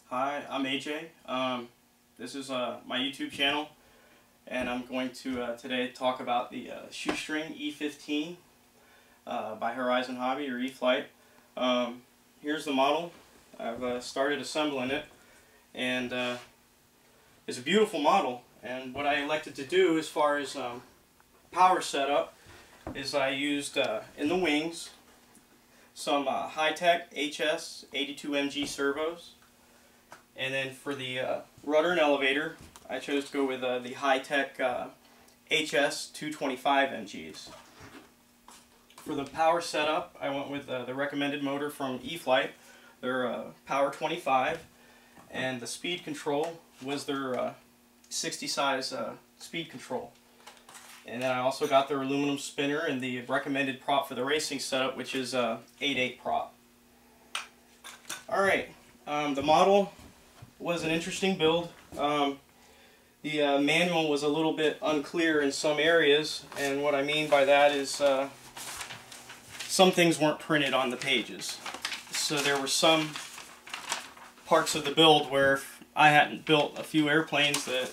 Hi, I'm AJ. This is my YouTube channel, and I'm going to today talk about the Shoestring E15 by Horizon Hobby, or Eflite. Here's the model. I've started assembling it, and it's a beautiful model. And what I elected to do as far as power setup is I used in the wings some high-tech HS 82MG servos. And then for the rudder and elevator, I chose to go with the high-tech HS 225 MGs. For the power setup, I went with the recommended motor from Eflite, their Power 25, and the speed control was their 60 size speed control. And then I also got their aluminum spinner and the recommended prop for the racing setup, which is 8/8 prop. Alright, the model was an interesting build. The manual was a little bit unclear in some areas, and what I mean by that is some things weren't printed on the pages. So there were some parts of the build where if I hadn't built a few airplanes that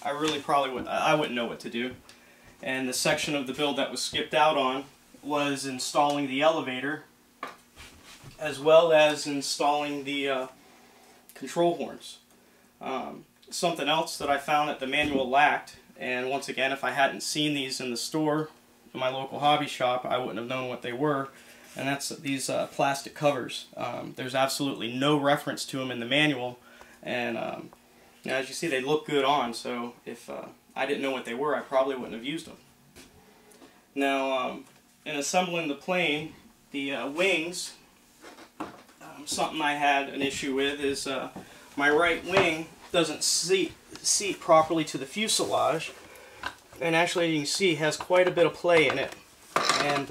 I wouldn't know what to do. And the section of the build that was skipped out on was installing the elevator as well as installing the control horns. Something else that I found that the manual lacked, and once again, if I hadn't seen these in the store, in my local hobby shop, I wouldn't have known what they were, and that's these plastic covers. There's absolutely no reference to them in the manual, and as you see, they look good on, so if I didn't know what they were, I probably wouldn't have used them. Now, in assembling the plane, the wings, something I had an issue with is my right wing doesn't seat properly to the fuselage, and actually you can see has quite a bit of play in it. And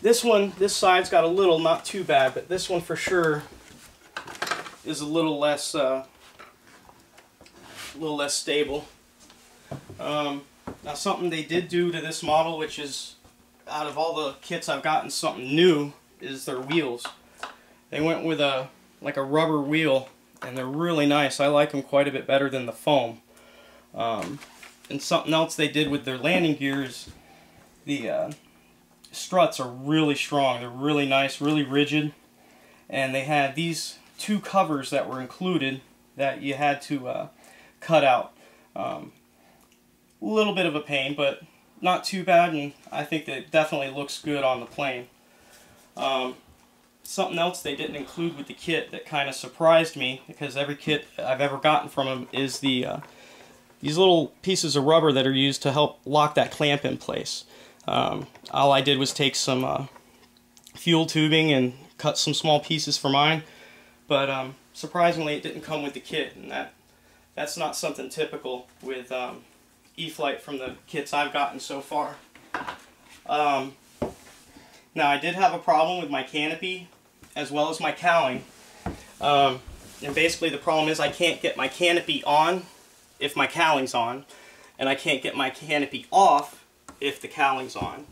this side's got a little, not too bad, but this one for sure is a little less stable. Now something they did do to this model, which is out of all the kits I've gotten something new, is their wheels. They went with like a rubber wheel, and they're really nice. I like them quite a bit better than the foam. And something else they did with their landing gears, the struts are really strong. They're really nice, really rigid, and they had these two covers that were included that you had to cut out. A little bit of a pain, but not too bad, and I think that it definitely looks good on the plane. Something else they didn't include with the kit that kind of surprised me, because every kit I've ever gotten from them is these little pieces of rubber that are used to help lock that clamp in place. All I did was take some fuel tubing and cut some small pieces for mine, but surprisingly it didn't come with the kit, and that's not something typical with Eflite from the kits I've gotten so far. Now I did have a problem with my canopy as well as my cowling, and basically the problem is I can't get my canopy on if my cowling's on, and I can't get my canopy off if the cowling's on.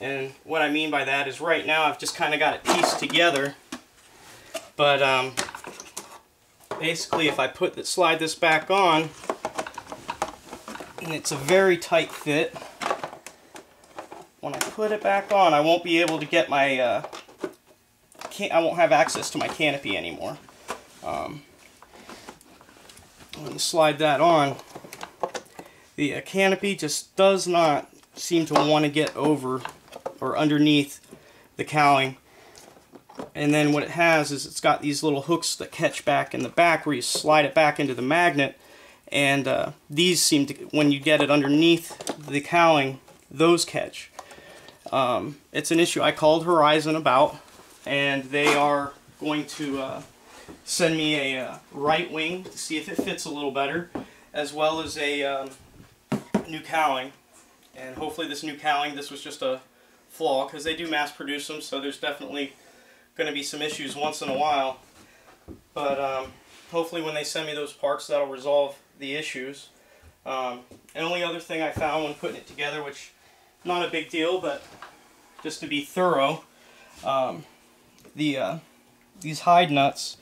And what I mean by that is right now I've just kind of got it pieced together, but basically if I slide this back on, and it's a very tight fit, when I put it back on, I won't be able to get my, I won't have access to my canopy anymore. When you slide that on, the canopy just does not seem to want to get over or underneath the cowling. And then what it has is it's got these little hooks that catch back in the back where you slide it back into the magnet, and these seem to, when you get it underneath the cowling, those catch. It's an issue I called Horizon about, and they are going to send me a right wing to see if it fits a little better, as well as a new cowling. And hopefully this new cowling, this was just a flaw, because they do mass produce them, so there's definitely going to be some issues once in a while. But hopefully when they send me those parts, that'll resolve the issues. And only other thing I found when putting it together, which not a big deal, but just to be thorough, these hide nuts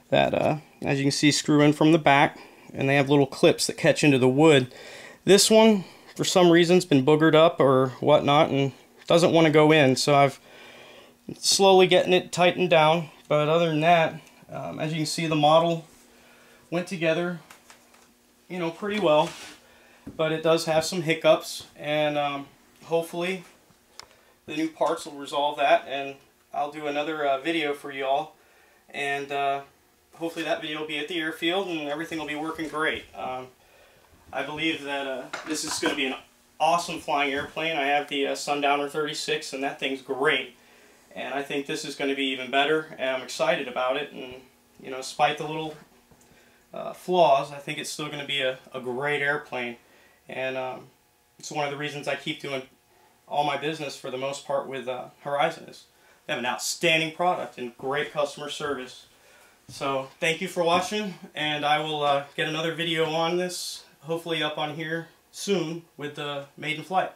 that, as you can see, screw in from the back, and they have little clips that catch into the wood. This one, for some reason, has been boogered up or whatnot and doesn't want to go in, so I've slowly getting it tightened down. But other than that, as you can see, the model went together, you know, pretty well, but it does have some hiccups, and hopefully the new parts will resolve that, and I'll do another video for you all, and hopefully that video will be at the airfield and everything will be working great. I believe that this is going to be an awesome flying airplane. I have the Sundowner 36, and that thing's great, and I think this is going to be even better, and I'm excited about it. And you know, despite the little flaws, I think it's still going to be a great airplane, and it's one of the reasons I keep doing all my business for the most part with Horizon. Is they have an outstanding product and great customer service. So thank you for watching, and I will get another video on this, hopefully up on here soon, with the Made in Flight.